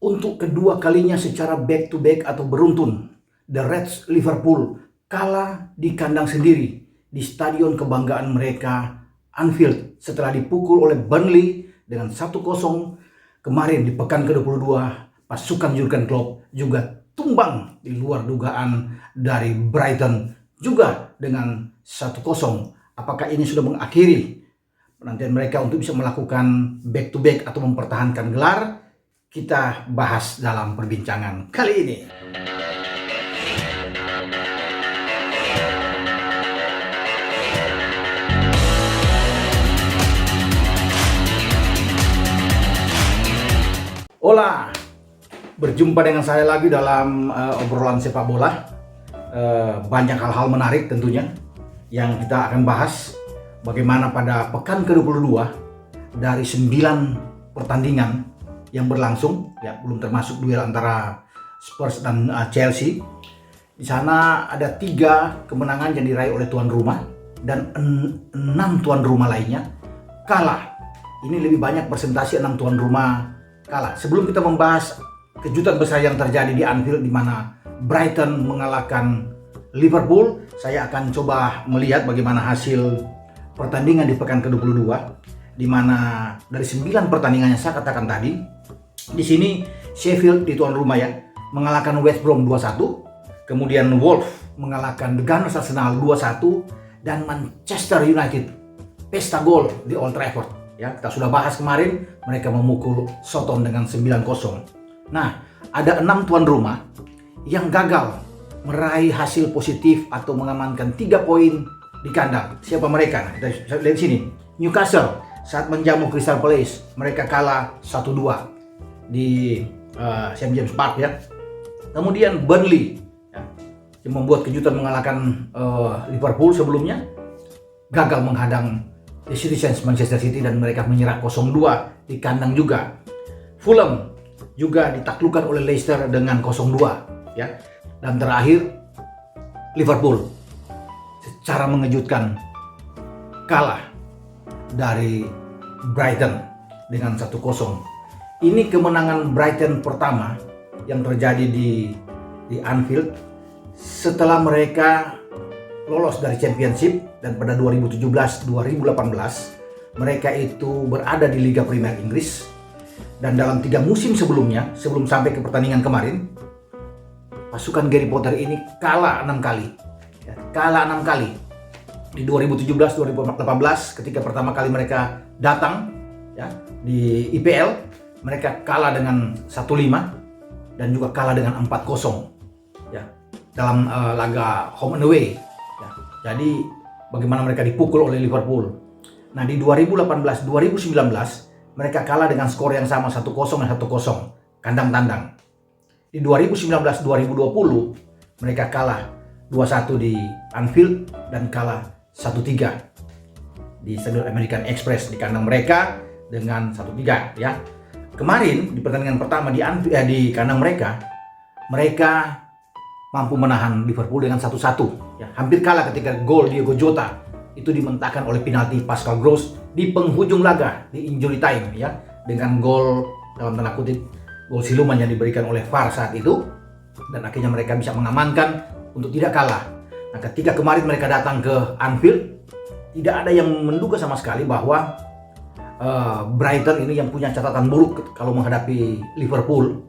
Untuk kedua kalinya secara back to back atau beruntun, The Reds Liverpool kalah di kandang sendiri di stadion kebanggaan mereka, Anfield, setelah dipukul oleh Burnley dengan 1-0. Kemarin di pekan ke-22, pasukan Jurgen Klopp juga tumbang di luar dugaan dari Brighton juga dengan 1-0. Apakah ini sudah mengakhiri penantian mereka untuk bisa melakukan back to back atau mempertahankan gelar? Kita bahas dalam perbincangan kali ini. Hola, berjumpa dengan saya lagi dalam obrolan sepak bola. Banyak hal-hal menarik tentunya yang kita akan bahas. Bagaimana pada pekan ke-22 dari 9 pertandingan yang berlangsung, ya, belum termasuk duel antara Spurs dan Chelsea. Di sana ada 3 kemenangan yang diraih oleh tuan rumah dan 6 tuan rumah lainnya kalah. Ini lebih banyak persentase 6 tuan rumah kalah. Sebelum kita membahas kejutan besar yang terjadi di Anfield di mana Brighton mengalahkan Liverpool, saya akan coba melihat bagaimana hasil pertandingan di pekan ke-22 di mana dari 9 pertandingan yang saya katakan tadi, di sini Sheffield di tuan rumah ya mengalahkan West Brom 2-1, kemudian Wolves mengalahkan The Gunners Arsenal 2-1, dan Manchester United pesta gol di Old Trafford. Ya, kita sudah bahas kemarin, mereka memukul Soton dengan 9-0. Nah, ada 6 tuan rumah yang gagal meraih hasil positif atau mengamankan 3 poin di kandang. Siapa mereka? Nah, kita lihat sini. Newcastle saat menjamu Crystal Palace, mereka kalah 1-2 di St. James Park ya. Kemudian Burnley ya, yang membuat kejutan mengalahkan Liverpool sebelumnya, gagal menghadang The Citizens Manchester City dan mereka menyerah 0-2 di kandang juga. Fulham juga ditaklukkan oleh Leicester dengan 0-2 ya. Dan terakhir Liverpool secara mengejutkan kalah dari Brighton dengan 1-0. Ini kemenangan Brighton pertama yang terjadi di Anfield setelah mereka lolos dari Championship, dan pada 2017-2018 mereka itu berada di Liga Premier Inggris, dan dalam 3 musim sebelumnya, sebelum sampai ke pertandingan kemarin, pasukan Gary Potter ini kalah 6 kali ya, kalah 6 kali. Di 2017-2018 ketika pertama kali mereka datang ya di IPL, mereka kalah dengan 1-5 dan juga kalah dengan 4-0 ya dalam laga home and away ya. Jadi bagaimana mereka dipukul oleh Liverpool. Nah, di 2018-2019 mereka kalah dengan skor yang sama 1-0 dan 1-0 kandang tandang. Di 2019-2020 mereka kalah 2-1 di Anfield dan kalah 1-3 di Stadion American Express di kandang mereka dengan 1-3 ya. Kemarin di pertandingan pertama di kandang mereka mampu menahan Liverpool dengan 1-1 ya. Hampir kalah ketika gol Diogo Jota itu dimentahkan oleh penalti Pascal Gross di penghujung laga di injury time ya, dengan gol dalam tanda kutip gol siluman yang diberikan oleh VAR saat itu, dan akhirnya mereka bisa mengamankan untuk tidak kalah. Nah, ketika kemarin mereka datang ke Anfield, tidak ada yang menduga sama sekali bahwa Brighton ini yang punya catatan buruk kalau menghadapi Liverpool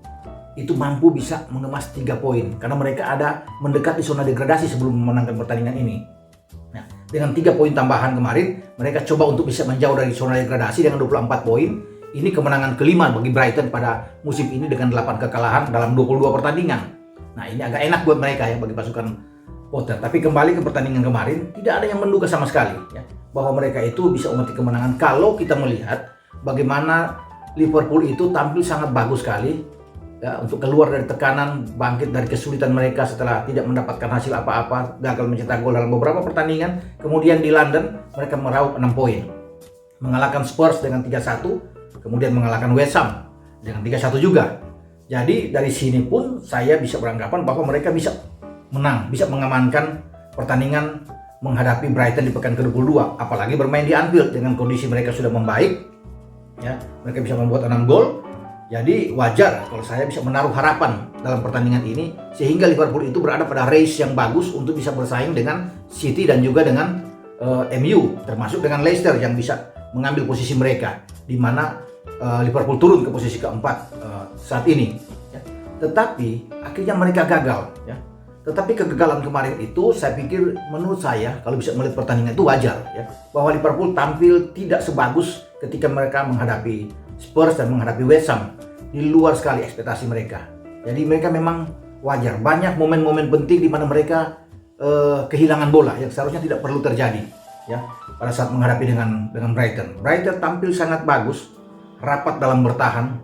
itu mampu bisa mengemas 3 poin karena mereka ada mendekat di zona degradasi sebelum memenangkan pertandingan ini. Nah, dengan 3 poin tambahan kemarin, mereka coba untuk bisa menjauh dari zona degradasi dengan 24 poin. Ini kemenangan kelima bagi Brighton pada musim ini dengan 8 kekalahan dalam 22 pertandingan. Nah, ini agak enak buat mereka ya, bagi pasukan Potter. Tapi kembali ke pertandingan kemarin, tidak ada yang menduga sama sekali ya bahwa mereka itu bisa memetik kemenangan. Kalau kita melihat bagaimana Liverpool itu tampil sangat bagus sekali ya, untuk keluar dari tekanan, bangkit dari kesulitan mereka setelah tidak mendapatkan hasil apa-apa, gagal mencetak gol dalam beberapa pertandingan. Kemudian di London mereka meraup 6 poin, mengalahkan Spurs dengan 3-1, kemudian mengalahkan West Ham dengan 3-1 juga. Jadi dari sini pun saya bisa beranggapan bahwa mereka bisa menang, bisa mengamankan pertandingan menghadapi Brighton di pekan ke-22, apalagi bermain di Anfield dengan kondisi mereka sudah membaik ya. Mereka bisa membuat 6 gol Jadi wajar kalau saya bisa menaruh harapan dalam pertandingan ini sehingga Liverpool itu berada pada race yang bagus untuk bisa bersaing dengan City dan juga dengan MU, termasuk dengan Leicester yang bisa mengambil posisi mereka, di mana Liverpool turun ke posisi keempat saat ini. Ya. Tetapi akhirnya mereka gagal. Ya. Tetapi kegagalan kemarin itu saya pikir, menurut saya kalau bisa melihat pertandingan itu wajar, ya, bahwa Liverpool tampil tidak sebagus ketika mereka menghadapi Spurs dan menghadapi West Ham, di luar sekali ekspektasi mereka. Jadi mereka memang wajar, banyak momen-momen penting di mana mereka kehilangan bola yang seharusnya tidak perlu terjadi, ya, pada saat menghadapi dengan Brighton. Brighton tampil sangat bagus, rapat dalam bertahan,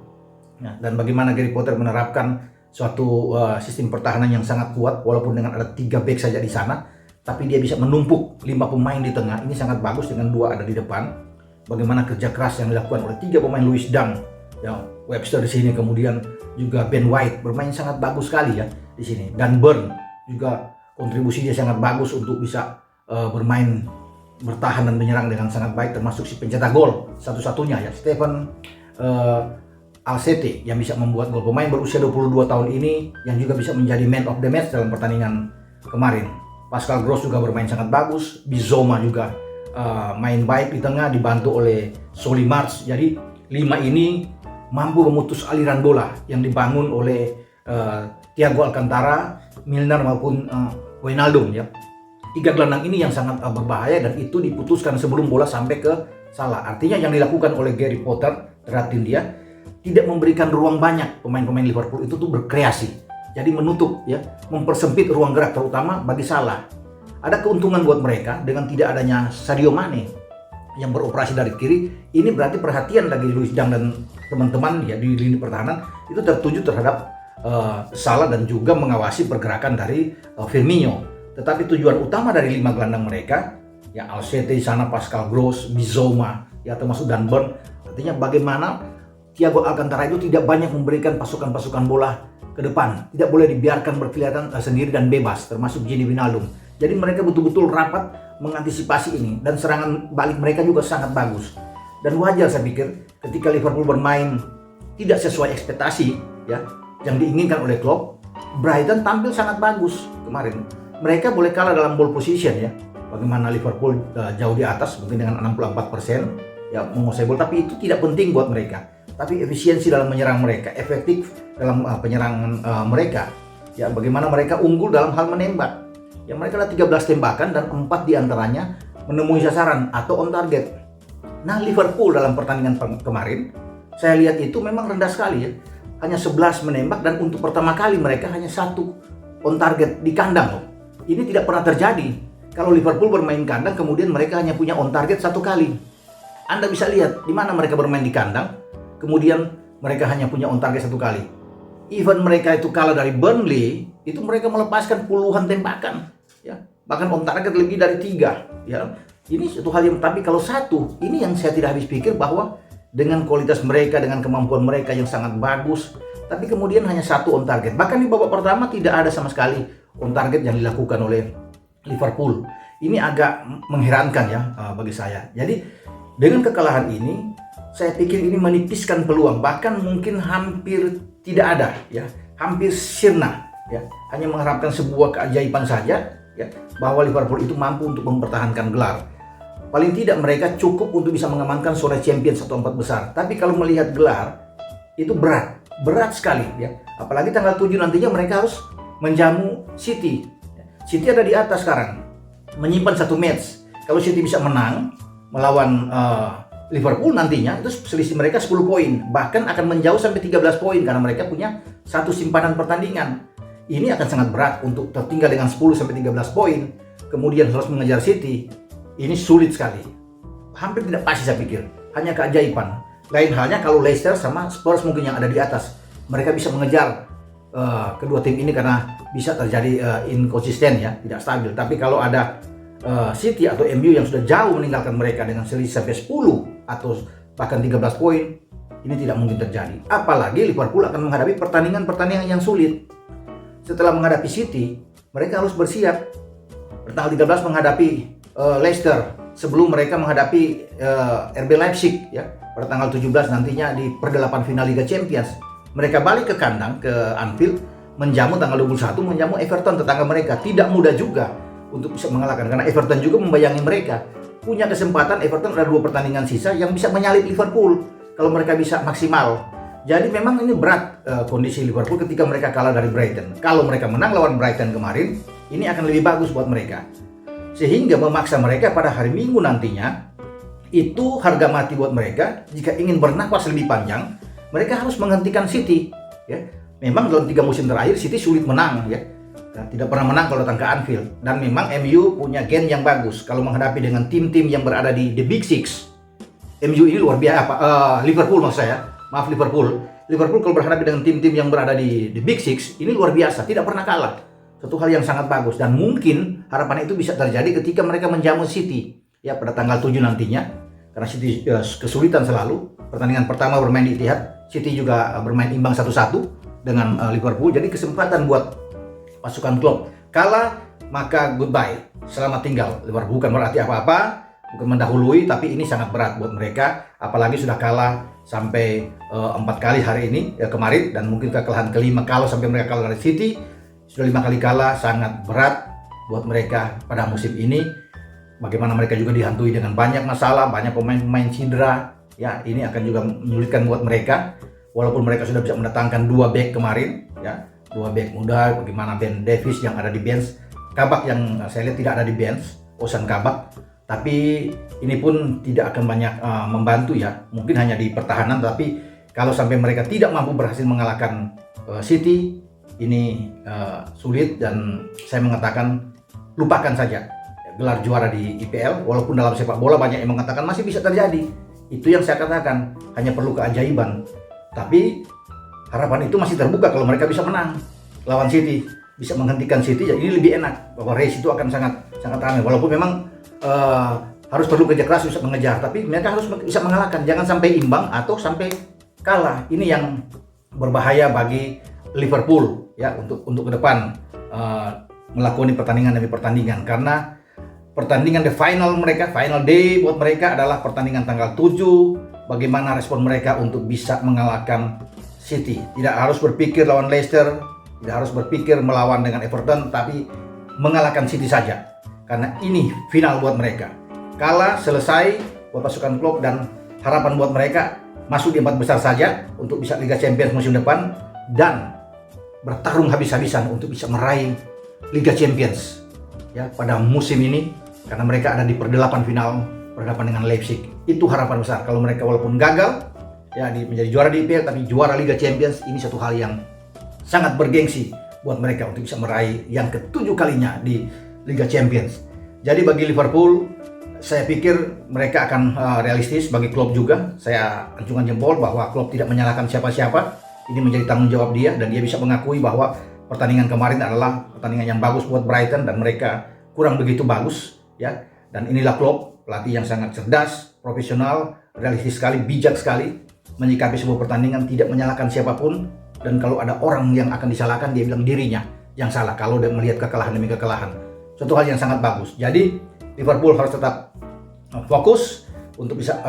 ya, dan bagaimana Gary Potter menerapkan suatu sistem pertahanan yang sangat kuat walaupun dengan ada 3 back saja di sana, tapi dia bisa menumpuk 5 pemain di tengah. Ini sangat bagus dengan 2 ada di depan. Bagaimana kerja keras yang dilakukan oleh 3 pemain, Lewis Dunk, ya, Webster di sini, kemudian juga Ben White bermain sangat bagus sekali ya di sini. Dan Burn juga kontribusinya sangat bagus untuk bisa bermain bertahan dan menyerang dengan sangat baik, termasuk si pencetak gol satu-satunya ya, Stephen Alsete, yang bisa membuat gol. Pemain berusia 22 tahun ini yang juga bisa menjadi man of the match dalam pertandingan kemarin. Pascal Gross juga bermain sangat bagus. Bizoma juga main baik di tengah, dibantu oleh Solly March. Jadi 5 ini mampu memutus aliran bola yang dibangun oleh Thiago Alcantara, Milner maupun Wijnaldum ya. 3 gelandang ini yang sangat berbahaya, dan itu diputuskan sebelum bola sampai ke Salah. Artinya yang dilakukan oleh Gary Potter terhadap tim dia tidak memberikan ruang banyak pemain-pemain Liverpool itu tuh berkreasi. Jadi menutup ya, mempersempit ruang gerak terutama bagi Salah. Ada keuntungan buat mereka dengan tidak adanya Sadio Mane yang beroperasi dari kiri. Ini berarti perhatian lagi Lewis Dunk dan teman-teman ya di lini pertahanan itu tertuju terhadap Salah dan juga mengawasi pergerakan dari Firmino. Tetapi tujuan utama dari 5 gelandang mereka, ya, Alsete di sana, Pascal Gross, Bizoma, ya, termasuk Dan Burn. Artinya bagaimana Thiago Alcantara itu tidak banyak memberikan pasukan-pasukan bola ke depan, tidak boleh dibiarkan berkelihatan sendiri dan bebas, termasuk Gini Wijnaldum. Jadi mereka betul-betul rapat mengantisipasi ini, dan serangan balik mereka juga sangat bagus. Dan wajar saya pikir ketika Liverpool bermain tidak sesuai ekspektasi ya yang diinginkan oleh Klopp. Brighton tampil sangat bagus kemarin. Mereka boleh kalah dalam ball position ya. Bagaimana Liverpool jauh di atas mungkin dengan 64% ya menguasai bola, tapi itu tidak penting buat mereka. Tapi efisiensi dalam menyerang mereka, efektif dalam penyerangan mereka. Ya, bagaimana mereka unggul dalam hal menembak. Ya, mereka ada 13 tembakan dan 4 diantaranya menemui sasaran atau on target. Nah, Liverpool dalam pertandingan kemarin saya lihat itu memang rendah sekali ya. Hanya 11 menembak, dan untuk pertama kali mereka hanya 1 on target di kandang loh. Ini tidak pernah terjadi. Kalau Liverpool bermain kandang kemudian mereka hanya punya on target 1 kali. Anda bisa lihat di mana mereka bermain di kandang, kemudian mereka hanya punya on target 1 kali. Even mereka itu kalah dari Burnley, itu mereka melepaskan puluhan tembakan, ya, bahkan on target lebih dari 3, ya. Ini satu hal yang, tapi kalau 1, ini yang saya tidak habis pikir, bahwa dengan kualitas mereka, dengan kemampuan mereka yang sangat bagus, tapi kemudian hanya 1 on target. Bahkan di babak pertama tidak ada sama sekali on target yang dilakukan oleh Liverpool. Ini agak mengherankan ya bagi saya. Jadi dengan kekalahan ini, saya pikir ini menipiskan peluang, bahkan mungkin hampir tidak ada ya, hampir sirna ya. Hanya mengharapkan sebuah keajaiban saja ya, bahwa Liverpool itu mampu untuk mempertahankan gelar. Paling tidak mereka cukup untuk bisa mengamankan sore Champions atau 4 besar. Tapi kalau melihat gelar itu berat sekali ya. Apalagi tanggal 7 nantinya mereka harus menjamu City. City ada di atas sekarang, menyimpan 1 match. Kalau City bisa menang melawan Liverpool nantinya, itu selisih mereka 10 poin, bahkan akan menjauh sampai 13 poin karena mereka punya 1 simpanan pertandingan. Ini akan sangat berat untuk tertinggal dengan 10 sampai 13 poin, kemudian harus mengejar City. Ini sulit sekali. Hampir tidak pasti saya pikir, hanya keajaiban. Lain halnya kalau Leicester sama Spurs mungkin yang ada di atas. Mereka bisa mengejar kedua tim ini karena bisa terjadi inkonsisten ya, tidak stabil. Tapi kalau ada City atau MU yang sudah jauh meninggalkan mereka dengan selisih sampai 10 atau bahkan 13 poin, ini tidak mungkin terjadi. Apalagi Liverpool akan menghadapi pertandingan-pertandingan yang sulit. Setelah menghadapi City, mereka harus bersiap bertanggal 13 menghadapi Leicester sebelum mereka menghadapi RB Leipzig ya. pada tanggal 17 nantinya di perdelapan final Liga Champions. Mereka balik ke kandang, ke Anfield, menjamu tanggal 21, menjamu Everton, tetangga mereka. Tidak mudah juga untuk bisa mengalahkan, karena Everton juga membayangi mereka. Punya kesempatan, Everton ada 2 pertandingan sisa yang bisa menyalip Liverpool kalau mereka bisa maksimal. Jadi memang ini berat kondisi Liverpool ketika mereka kalah dari Brighton. Kalau mereka menang lawan Brighton kemarin, ini akan lebih bagus buat mereka. Sehingga memaksa mereka pada hari Minggu nantinya, itu harga mati buat mereka. Jika ingin bernafas lebih panjang, mereka harus menghentikan City. Ya, memang dalam 3 musim terakhir City sulit menang, ya. Tidak pernah menang kalau datang ke Anfield. Dan memang MU punya gen yang bagus kalau menghadapi dengan tim-tim yang berada di The Big Six. MU ini luar biasa. Liverpool maksud saya. Maaf, Liverpool kalau berhadapan dengan tim-tim yang berada di The Big Six, ini luar biasa, tidak pernah kalah. Satu hal yang sangat bagus, dan mungkin harapan itu bisa terjadi ketika mereka menjamu City ya pada tanggal 7 nantinya, karena City kesulitan selalu. Pertandingan pertama bermain di Etihad, City juga bermain imbang 1-1 dengan Liverpool. Jadi kesempatan buat pasukan Klopp. Kalah maka goodbye, selamat tinggal. Liverpool bukan berarti apa-apa, bukan mendahului, tapi ini sangat berat buat mereka, apalagi sudah kalah sampai 4 kali hari ini kemarin, dan mungkin kekalahan kelima kalau sampai mereka kalah dari City. Sudah 5 kali kalah, sangat berat buat mereka pada musim ini. Bagaimana mereka juga dihantui dengan banyak masalah, banyak pemain-pemain cedera. Ya, ini akan juga menyulitkan buat mereka. Walaupun mereka sudah bisa mendatangkan 2 back kemarin, ya, 2 back muda. Bagaimana Ben Davies yang ada di bench, Kabak yang saya lihat tidak ada di bench, Ozan Kabak. Tapi ini pun tidak akan banyak membantu ya. Mungkin hanya di pertahanan, tapi kalau sampai mereka tidak mampu berhasil mengalahkan City, ini sulit, dan saya mengatakan lupakan saja gelar juara di IPL. Walaupun dalam sepak bola banyak yang mengatakan masih bisa terjadi. Itu yang saya katakan, hanya perlu keajaiban. Tapi harapan itu masih terbuka kalau mereka bisa menang lawan City, bisa menghentikan City, jadi ini lebih enak. Bahwa race itu akan sangat ramai. Walaupun memang harus perlu kerja keras bisa mengejar, tapi mereka harus bisa mengalahkan. Jangan sampai imbang atau sampai kalah. Ini yang berbahaya bagi Liverpool ya untuk ke depan melakoni pertandingan demi pertandingan, karena pertandingan the final mereka, final day buat mereka adalah pertandingan tanggal 7. Bagaimana respon mereka untuk bisa mengalahkan City. Tidak harus berpikir lawan Leicester, tidak harus berpikir melawan dengan Everton, tapi mengalahkan City saja, karena ini final buat mereka. Kalah selesai buat pasukan Klopp, dan harapan buat mereka masuk di 4 besar saja untuk bisa Liga Champions musim depan, dan bertarung habis-habisan untuk bisa meraih Liga Champions ya pada musim ini, karena mereka ada di perdelapan final berhadapan dengan Leipzig. Itu harapan besar. Kalau mereka walaupun gagal ya menjadi juara di IPL, tapi juara Liga Champions, ini satu hal yang sangat bergengsi buat mereka untuk bisa meraih yang ke-7 kalinya di Liga Champions. Jadi bagi Liverpool, saya pikir mereka akan realistis. Bagi Klopp juga, saya acungkan jempol bahwa Klopp tidak menyalahkan siapa-siapa. Ini menjadi tanggung jawab dia, dan dia bisa mengakui bahwa pertandingan kemarin adalah pertandingan yang bagus buat Brighton, dan mereka kurang begitu bagus ya. Dan inilah Klopp, pelatih yang sangat cerdas, profesional, realistis sekali, bijak sekali menyikapi sebuah pertandingan, tidak menyalahkan siapapun. Dan kalau ada orang yang akan disalahkan, dia bilang dirinya yang salah kalau dia melihat kekalahan demi kekalahan. Suatu hal yang sangat bagus. Jadi Liverpool harus tetap fokus untuk bisa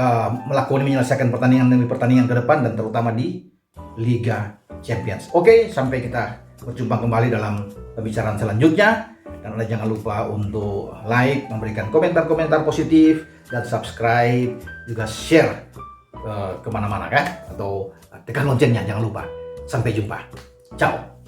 menyelesaikan pertandingan demi pertandingan ke depan, dan terutama di Liga Champions. Oke, sampai kita berjumpa kembali dalam pembicaraan selanjutnya. Dan Anda jangan lupa untuk like, memberikan komentar-komentar positif, dan subscribe, juga share kemana-mana kan, atau tekan loncengnya jangan lupa. Sampai jumpa. Ciao.